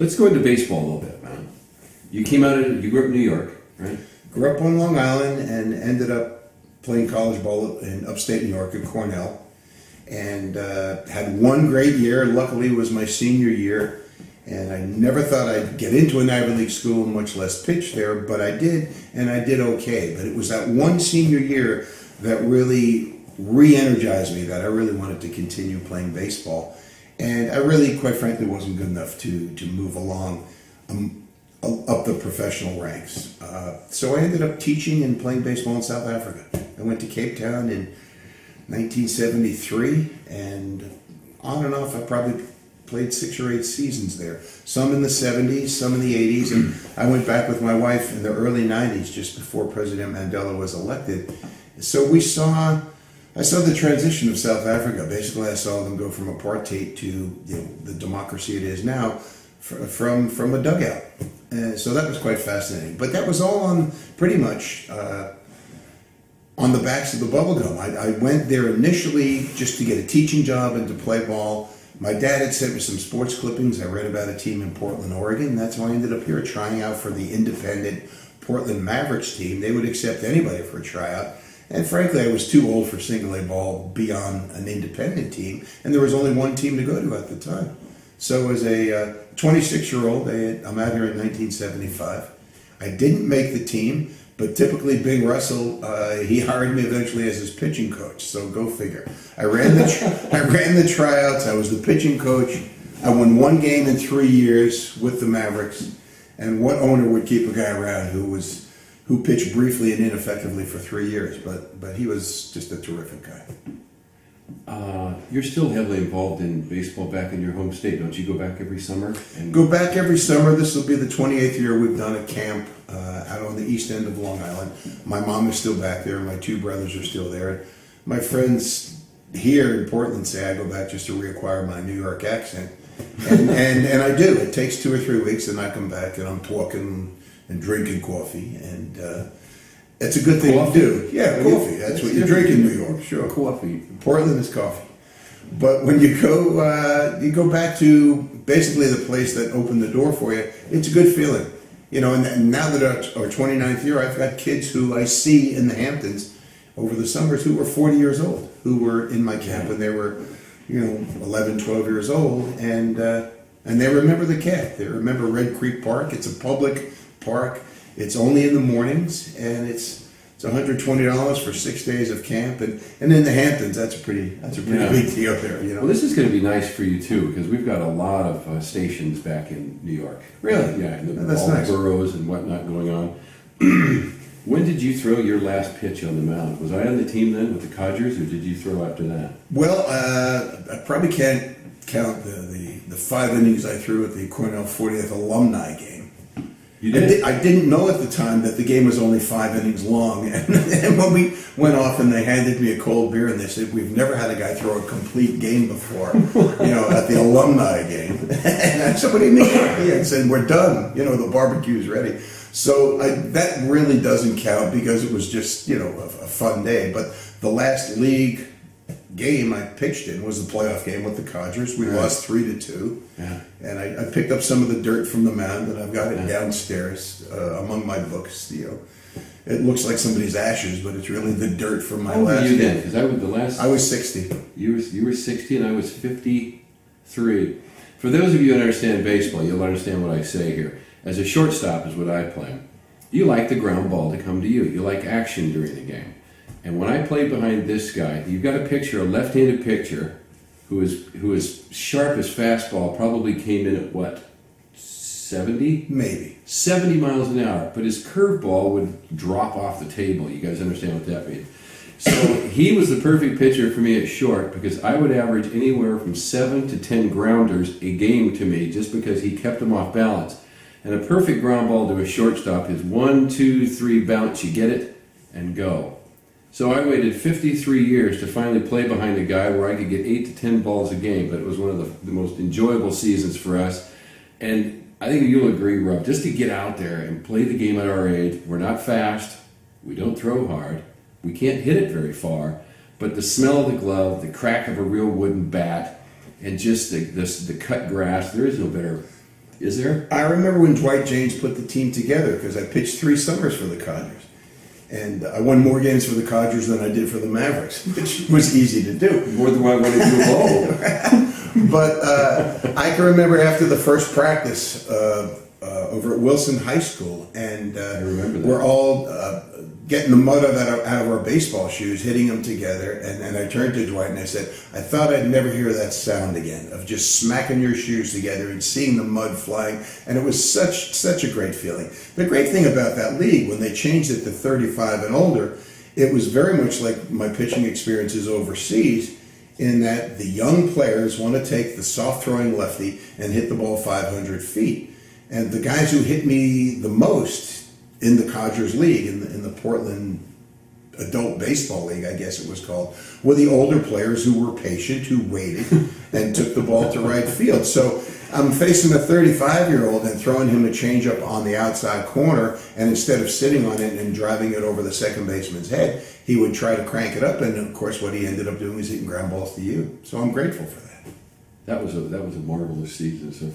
Let's go into baseball a little bit, man. You you grew up in New York, right? Grew up on Long Island and ended up playing college ball in upstate New York at Cornell. And had one great year. Luckily, it was my senior year. And I never thought I'd get into an Ivy League school, much less pitch there. But I did, and I did okay. But it was that one senior year that really re-energized me, that I really wanted to continue playing baseball. And I really, quite frankly, wasn't good enough to move along up the professional ranks. So I ended up teaching and playing baseball in South Africa. I went to Cape Town in 1973, and on and off I probably played 6 or 8 seasons there. Some in the 70s, some in the 80s, and I went back with my wife in the early 90s, just before President Mandela was elected. So I saw the transition of South Africa. Basically, I saw them go from apartheid to the democracy it is now, from a dugout. And so that was quite fascinating. But that was all on pretty much on the backs of the bubblegum. I went there initially just to get a teaching job and to play ball. My dad had sent me some sports clippings. I read about a team in Portland, Oregon. That's how I ended up here trying out for the independent Portland Mavericks team. They would accept anybody for a tryout. And frankly, I was too old for single A ball beyond an independent team, and there was only one team to go to at the time. So as a 26-year-old, I'm out here in 1975. I didn't make the team, but typically Bing Russell, he hired me eventually as his pitching coach, so go figure. I ran the tryouts, I was the pitching coach. I won 1 game in 3 years with the Mavericks, and what owner would keep a guy around who pitched briefly and ineffectively for 3 years, but he was just a terrific guy. You're still heavily involved in baseball back in your home state. Don't you go back every summer? Go back every summer. This will be the 28th year we've done a camp out on the east end of Long Island. My mom is still back there. My 2 brothers are still there. My friends here in Portland say I go back just to reacquire my New York accent. And I do. It takes 2 or 3 weeks, and I come back and I'm talking and drinking coffee, and it's a good thing to do. Yeah, coffee. That's what you drink in New York. Sure, coffee. Portland is coffee. But when you go back to basically the place that opened the door for you, it's a good feeling. And now that our 29th year, I've got kids who I see in the Hamptons over the summers who were 40 years old, who were in my camp, and they were 11, 12 years old, and they remember the camp. They remember Red Creek Park. It's a public park. It's only in the mornings, and it's $120 for 6 days of camp, and in the Hamptons, that's a pretty big deal there. Well, this is going to be nice for you too, because we've got a lot of stations back in New York. Really? Yeah, that's all nice. The boroughs and whatnot going on. When did you throw your last pitch on the mound? Was I on the team then with the Codgers, or did you throw after that? Well, I probably can't count the 5 innings I threw at the Cornell 40th alumni game. You did? I didn't know at the time that the game was only 5 innings long. And when we went off and they handed me a cold beer and they said, "We've never had a guy throw a complete game before, at the alumni game." And I said, "What do you mean?" He said, "We're done. The barbecue's ready." So that really doesn't count because it was just, a fun day. But the last league game I pitched in was the playoff game with the Codgers. We lost 3-2. Yeah. And I picked up some of the dirt from the mound, and I've got it downstairs among my books. It looks like somebody's ashes, but it's really the dirt from my last game. game. Because I was 60. You were 60 and I was 53. For those of you who understand baseball, you'll understand what I say here. As a shortstop is what I play. You like the ground ball to come to you. You like action during the game. And when I played behind this guy, you've got a left-handed pitcher who is sharp as fastball, probably came in at what, 70? Maybe. 70 miles an hour, but his curveball would drop off the table. You guys understand what that means? So he was the perfect pitcher for me at short because I would average anywhere from 7 to 10 grounders a game to me just because he kept them off balance. And a perfect ground ball to a shortstop is 1, 2, 3 bounce, you get it, and go. So I waited 53 years to finally play behind a guy where I could get 8 to 10 balls a game, but it was one of the most enjoyable seasons for us. And I think you'll agree, Rob, just to get out there and play the game at our age. We're not fast, we don't throw hard, we can't hit it very far, but the smell of the glove, the crack of a real wooden bat, and just the cut grass, there is no better Is there? I remember when Dwight James put the team together because I pitched 3 summers for the Codgers. And I won more games for the Codgers than I did for the Mavericks, which was easy to do. More than I wanted to evolve. But I can remember after the first practice over at Wilson High School, and I remember that. we're all getting the mud out of our baseball shoes, hitting them together. And I turned to Dwight and I said, I thought I'd never hear that sound again, of just smacking your shoes together and seeing the mud flying. And it was such a great feeling. The great thing about that league, when they changed it to 35 and older, it was very much like my pitching experiences overseas, in that the young players want to take the soft throwing lefty and hit the ball 500 feet. And the guys who hit me the most in the Codgers League, in the Portland Adult Baseball League, I guess it was called, were the older players who were patient, who waited and took the ball to right field. So I'm facing a 35-year-old and throwing him a changeup on the outside corner, and instead of sitting on it and driving it over the second baseman's head, he would try to crank it up, and of course what he ended up doing was hitting ground balls to you. So I'm grateful for that. That was a marvelous season. So,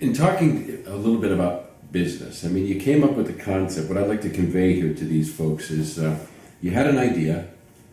in talking a little bit about business, I mean, you came up with the concept. What I'd like to convey here to these folks is you had an idea.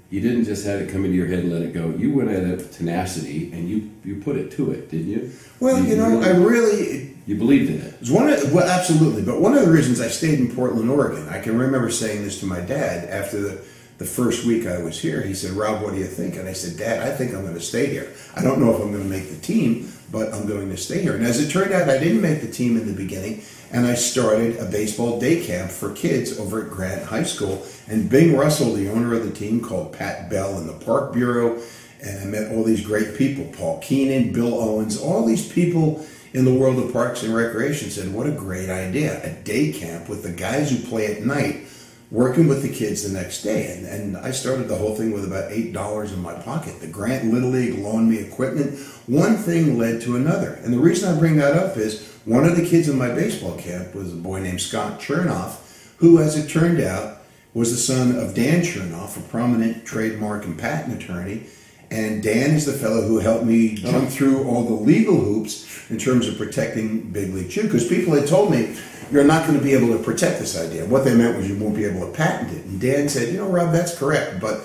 You didn't just have it come into your head and let it go. You went at it with tenacity, and you put it to it, didn't you? Well, You believed in it. It was well, absolutely. But one of the reasons I stayed in Portland, Oregon, I can remember saying this to my dad after the first week I was here. He said, Rob, what do you think? And I said, Dad, I think I'm going to stay here. I don't know if I'm going to make the team, but I'm going to stay here. And as it turned out, I didn't make the team in the beginning, and I started a baseball day camp for kids over at Grant High School. And Bing Russell, the owner of the team, called Pat Bell in the Park Bureau, and I met all these great people, Paul Keenan, Bill Owens, all these people in the world of parks and recreation said, what a great idea, a day camp with the guys who play at night, working with the kids the next day. And I started the whole thing with about $8 in my pocket. The Grant Little League loaned me equipment. One thing led to another. And the reason I bring that up is one of the kids in my baseball camp was a boy named Scott Chernoff, who, as it turned out, was the son of Dan Chernoff, a prominent trademark and patent attorney. And Dan is the fellow who helped me jump through all the legal hoops in terms of protecting Big League Chew. Because people had told me, you're not going to be able to protect this idea. What they meant was you won't be able to patent it. And Dan said, Rob, that's correct, but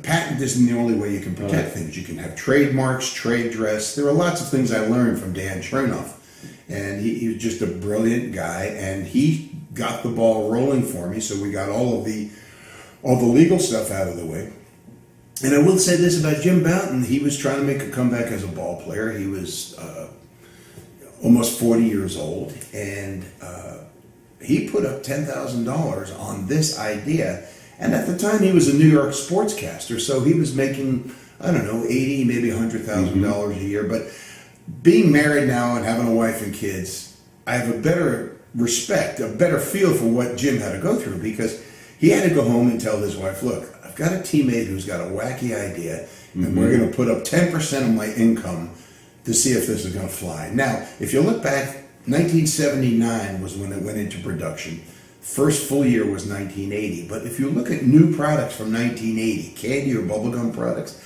patent isn't the only way you can protect things. You can have trademarks, trade dress. There are lots of things I learned from Dan Chernoff. And he was just a brilliant guy, and he got the ball rolling for me, so we got all the legal stuff out of the way. And I will say this about Jim Bouton. He was trying to make a comeback as a ball player. He was almost 40 years old, and he put up $10,000 on this idea. And at the time, he was a New York sportscaster, so he was making, I don't know, $80,000, maybe $100,000 a year. But being married now and having a wife and kids, I have a better respect, a better feel for what Jim had to go through, because he had to go home and tell his wife, look, I've got a teammate who's got a wacky idea, and we're going to put up 10% of my income to see if this is going to fly. Now, if you look back, 1979 was when it went into production. First full year was 1980. But if you look at new products from 1980, candy or bubblegum products,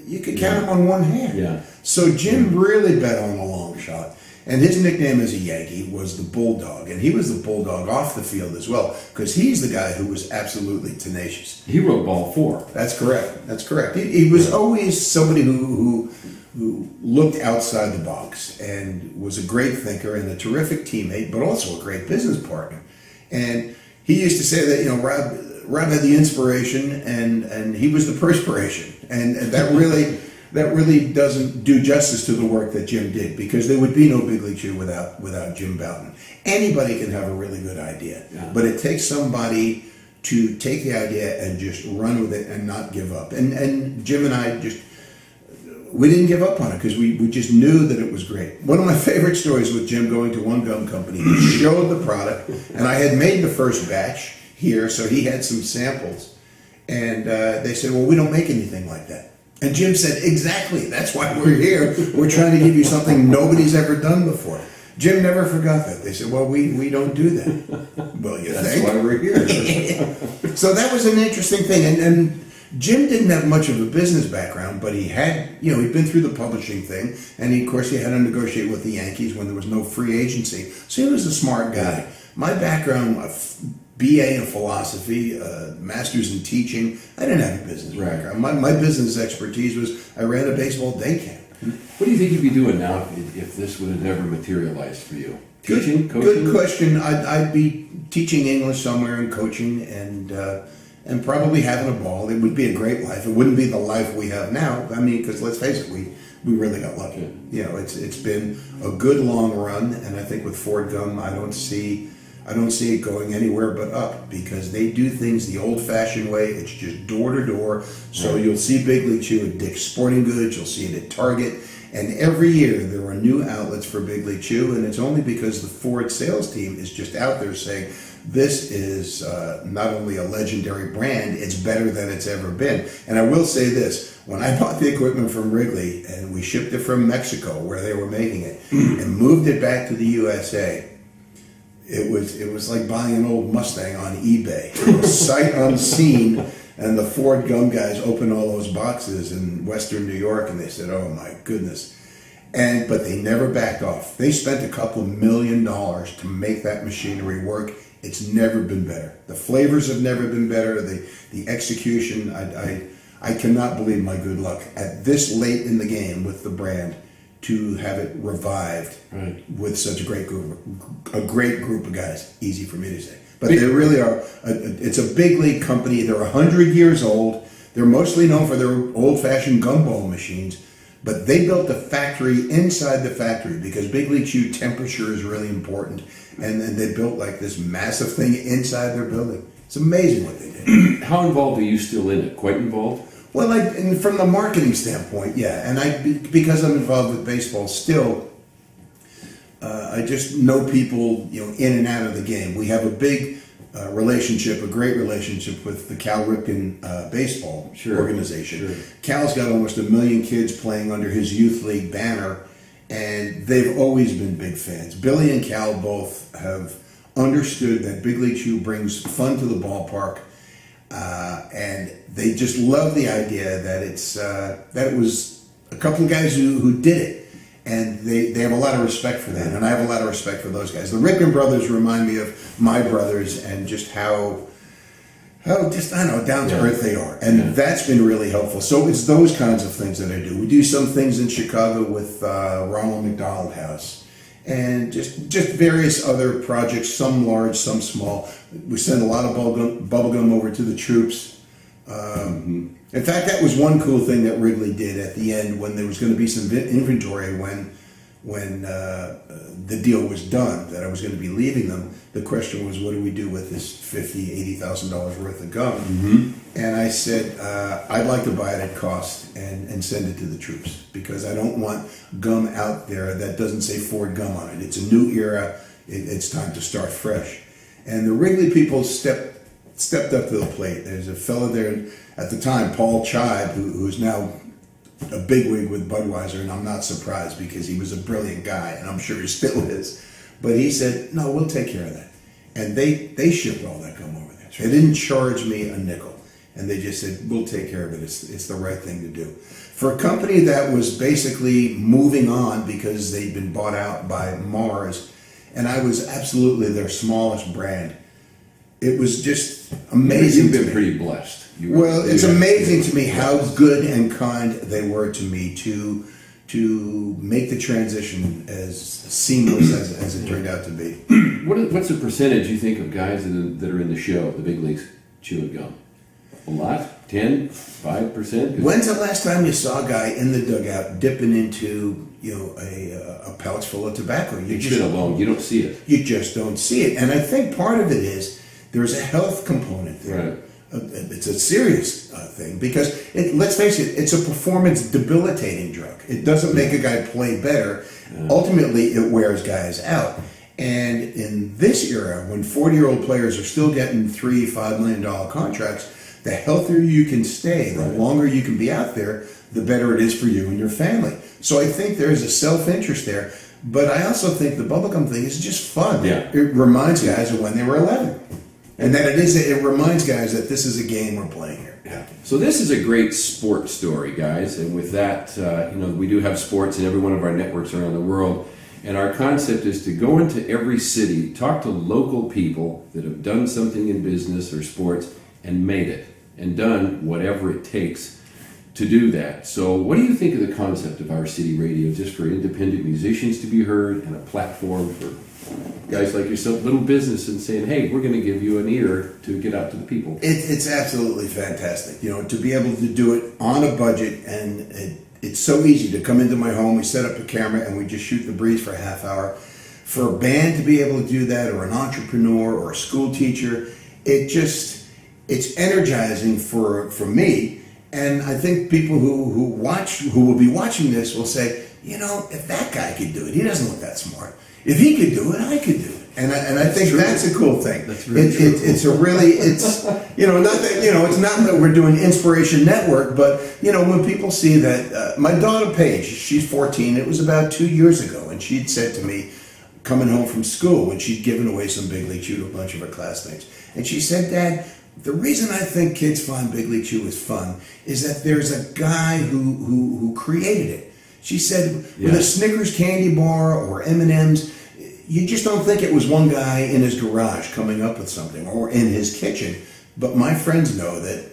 you could count them on one hand. Yeah. So Jim really bet on the long shot. And his nickname as a Yankee was the Bulldog. And he was the Bulldog off the field as well, because he's the guy who was absolutely tenacious. He wrote Ball 4. That's correct. That's correct. He was always somebody who looked outside the box and was a great thinker and a terrific teammate, but also a great business partner. And he used to say that, Rob had the inspiration and he was the perspiration. And that really doesn't do justice to the work that Jim did, because there would be no Big League Chew without Jim Bouton. Anybody can have a really good idea, but it takes somebody to take the idea and just run with it and not give up. And Jim and I we didn't give up on it, because we just knew that it was great. One of my favorite stories with Jim going to one gum company, he showed the product, and I had made the first batch here, so he had some samples. And they said, well, we don't make anything like that. And Jim said, exactly, that's why we're here. We're trying to give you something nobody's ever done before. Jim never forgot that. They said, well, we don't do that. Well, you That's think? why we're here. So that was an interesting thing. And Jim didn't have much of a business background, but he had, he'd been through the publishing thing, and of course he had to negotiate with the Yankees when there was no free agency. So he was a smart guy. My background, BA in philosophy, master's in teaching. I didn't have a business background. My business expertise was I ran a baseball day camp. What do you think you'd be doing now if this would have never materialized for you? Teaching, coaching? Good question. I'd be teaching English somewhere and coaching and probably having a ball. It would be a great life. It wouldn't be the life we have now. I mean, because let's face it, we really got lucky. Yeah. It's been a good long run, and I think with Ford Gum, I don't see it going anywhere but up, because they do things the old-fashioned way. It's just door to door. So you'll see Big League Chew at Dick's Sporting Goods. You'll see it at Target. And every year there are new outlets for Big League Chew, and it's only because the Ford sales team is just out there saying, this is not only a legendary brand, it's better than it's ever been. And I will say this, when I bought the equipment from Wrigley and we shipped it from Mexico, where they were making it, and moved it back to the USA, it was like buying an old Mustang on eBay. It was sight unseen, and the Ford Gum guys opened all those boxes in Western New York, and they said, "Oh my goodness!" But they never backed off. They spent a couple $1 million to make that machinery work. It's never been better. The flavors have never been better. The execution, I cannot believe my good luck at this late in the game with the brand to have it revived with such a great group of guys. Easy for me to say, but they really are. It's a big league company. They're 100 years old. They're mostly known for their old-fashioned gumball machines, but they built a factory inside the factory, because Big League Chew temperature is really important, and then they built like this massive thing inside their building. It's amazing what they did. How involved are you still in it? Quite involved? Well, and from the marketing standpoint, yeah, and because I'm involved with baseball still, I just know people, in and out of the game. We have a big relationship, a great relationship with the Cal Ripken baseball organization. Sure. Cal's got almost 1 million kids playing under his youth league banner, and they've always been big fans. Billy and Cal both have understood that Big League Chew brings fun to the ballpark. And they just love the idea that it was a couple of guys who did it, and they have a lot of respect for that, and I have a lot of respect for those guys. The Ripken brothers remind me of my brothers, and just how just, I don't know, down to earth they are, and that's been really helpful. So it's those kinds of things that I do. We do some things in Chicago with Ronald McDonald House, and just various other projects, some large, some small. We send a lot of bubble gum over to the troops. In fact, that was one cool thing that Wrigley did at the end when there was going to be some inventory when the deal was done, that I was going to be leaving them. The question was, what do we do with this $50,000, $80,000 worth of gum? Mm-hmm. And I said, I'd like to buy it at cost and send it to the troops, because I don't want gum out there that doesn't say Ford Gum on it. It's a new era. It's time to start fresh. And the Wrigley people stepped up to the plate. There's a fellow there at the time, Paul Chibe, who's now a bigwig with Budweiser, and I'm not surprised, because he was a brilliant guy, and I'm sure he still is. But he said, no, we'll take care of that. And they shipped all that gum over there. They didn't charge me a nickel. And they just said, we'll take care of it. It's the right thing to do. For a company that was basically moving on because they'd been bought out by Mars, and I was absolutely their smallest brand, it was just amazing. You've been pretty blessed. It's amazing to me how good and kind they were to me to make the transition as seamless as it turned out to be. What's the percentage you think of guys that are in the show, the big leagues, chewing gum? A lot? 10? 5%? When's the last time you saw a guy in the dugout dipping into a pouch full of tobacco? You don't see it. You just don't see it. And I think part of it is there's a health component there. Right. It's a serious thing, because let's face it, it's a performance debilitating drug. It doesn't make a guy play better. Ultimately, it wears guys out. And in this era, when 40-year-old players are still getting $3-5 million contracts, the healthier you can stay, the longer you can be out there, the better it is for you and your family. So I think there's a self-interest there. But I also think the bubblegum thing is just fun. Yeah. It reminds guys of when they were 11. and that it reminds guys that this is a game we're playing here. Yeah. So this is a great sports story, guys. And with that, we do have sports in every one of our networks around the world. And our concept is to go into every city, talk to local people that have done something in business or sports and made it and done whatever it takes to do that. So what do you think of the concept of Our City Radio, just for independent musicians to be heard and a platform for guys like yourself, little business, and saying, hey, we're going to give you an ear to get out to the people? It's absolutely fantastic, to be able to do it on a budget, and it's so easy to come into my home, we set up a camera, and we just shoot the breeze for a half hour. For a band to be able to do that, or an entrepreneur, or a school teacher, it's energizing for me, and I think people who will be watching this will say, if that guy could do it, he doesn't look that smart. If he could do it, I could do it. And I think that's a cool thing. That's really true. It's not that we're doing Inspiration Network, but when people see that, my daughter Paige, she's 14. It was about 2 years ago, and she'd said to me, coming home from school, when she'd given away some Big League Chew to a bunch of her classmates, and she said, Dad, the reason I think kids find Big League Chew is fun is that there's a guy who created it. She said, with a Snickers candy bar or M&Ms, you just don't think it was one guy in his garage coming up with something or in his kitchen. But my friends know that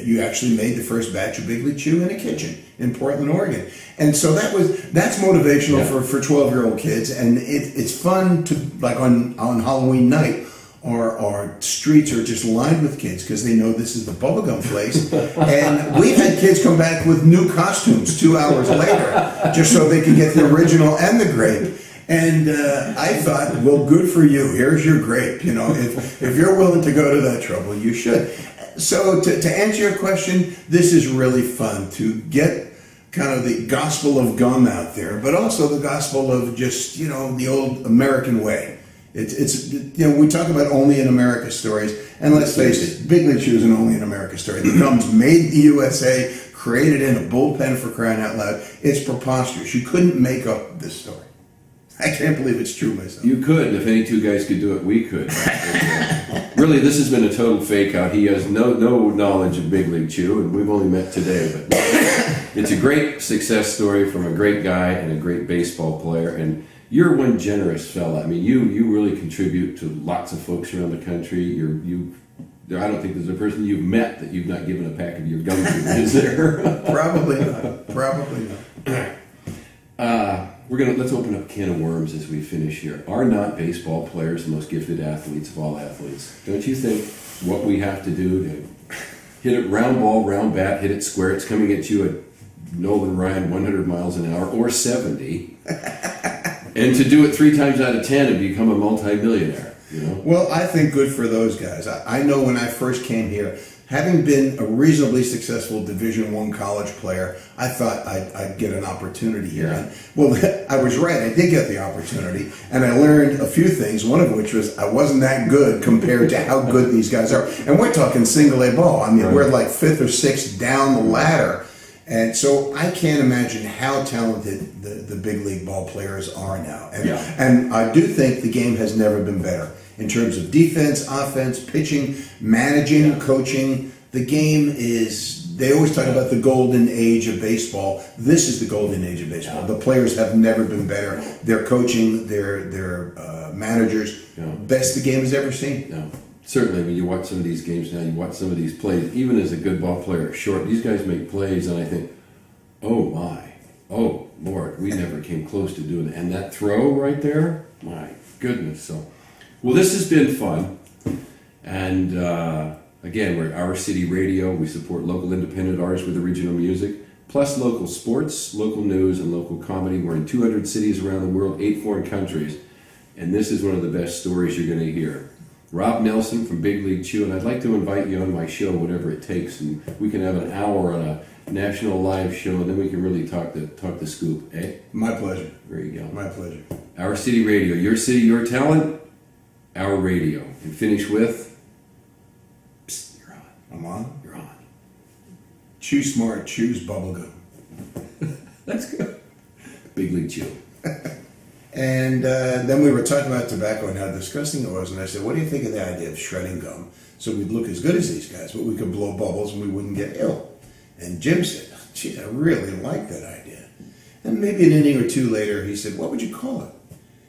you actually made the first batch of Big League Chew in a kitchen in Portland, Oregon. And so that's motivational for 12-year-old kids. And it's fun to, like on Halloween night, our streets are just lined with kids because they know this is the bubblegum place. And we've had kids come back with new costumes 2 hours later just so they can get the original and the grape. And I thought, well, good for you. Here's your grape. If you're willing to go to that trouble, you should. So to answer your question, this is really fun to get kind of the gospel of gum out there, but also the gospel of just, the old American way. It's we talk about only in America stories, and let's face it, Big League Chew is an only in America story. The gum's made in the USA, created in a bullpen, for crying out loud. It's preposterous. You couldn't make up this story. I can't believe it's true myself. You could, and if any two guys could do it, we could. Really, this has been a total fake out. He has no knowledge of Big League Chew, and we've only met today. But it's a great success story from a great guy and a great baseball player. And you're one generous fella. I mean, you really contribute to lots of folks around the country. I don't think there's a person you've met that you've not given a pack of your gum to, is there? Probably not. Probably not. Let's open up a can of worms as we finish here. Are not baseball players the most gifted athletes of all athletes? Don't you think what we have to do to hit it round ball, round bat, hit it square, it's coming at you at Nolan Ryan 100 miles an hour or 70, and to do it 3 times out of 10 and become a multimillionaire, Well, I think good for those guys. I know when I first came here, having been a reasonably successful Division I college player, I thought I'd get an opportunity here. Yeah. And, well, I was right. I did get the opportunity, and I learned a few things, one of which was I wasn't that good compared to how good these guys are. And we're talking single-A ball. I mean, we're like 5th or 6th down the ladder. And so I can't imagine how talented the big league ball players are now. And I do think the game has never been better in terms of defense, offense, pitching, managing, coaching. The game is, they always talk about the golden age of baseball. This is the golden age of baseball. The players have never been better. Their coaching, their managers, best the game has ever seen. Yeah. Certainly, when you watch some of these games now, you watch some of these plays, even as a good ball player, short, these guys make plays, and I think, oh my, oh Lord, we never came close to doing it. And that throw right there, my goodness. So, well, this has been fun. And again, we're Our City Radio. We support local independent artists with original music, plus local sports, local news, and local comedy. We're in 200 cities around the world, 8 foreign countries. And this is one of the best stories you're going to hear. Rob Nelson from Big League Chew, and I'd like to invite you on my show, whatever it takes, and we can have an hour on a national live show, and then we can really talk the scoop, eh? My pleasure. There you go. My pleasure. Our City Radio, your city, your talent, our radio. And finish with, psst, you're on. I'm on? You're on. Chew smart, choose bubblegum. That's good. Big League Chew. And then we were talking about tobacco and how disgusting it was. And I said, what do you think of the idea of shredding gum so we'd look as good as these guys, but we could blow bubbles and we wouldn't get ill? And Jim said, gee, I really like that idea. And maybe an inning or two later, he said, what would you call it?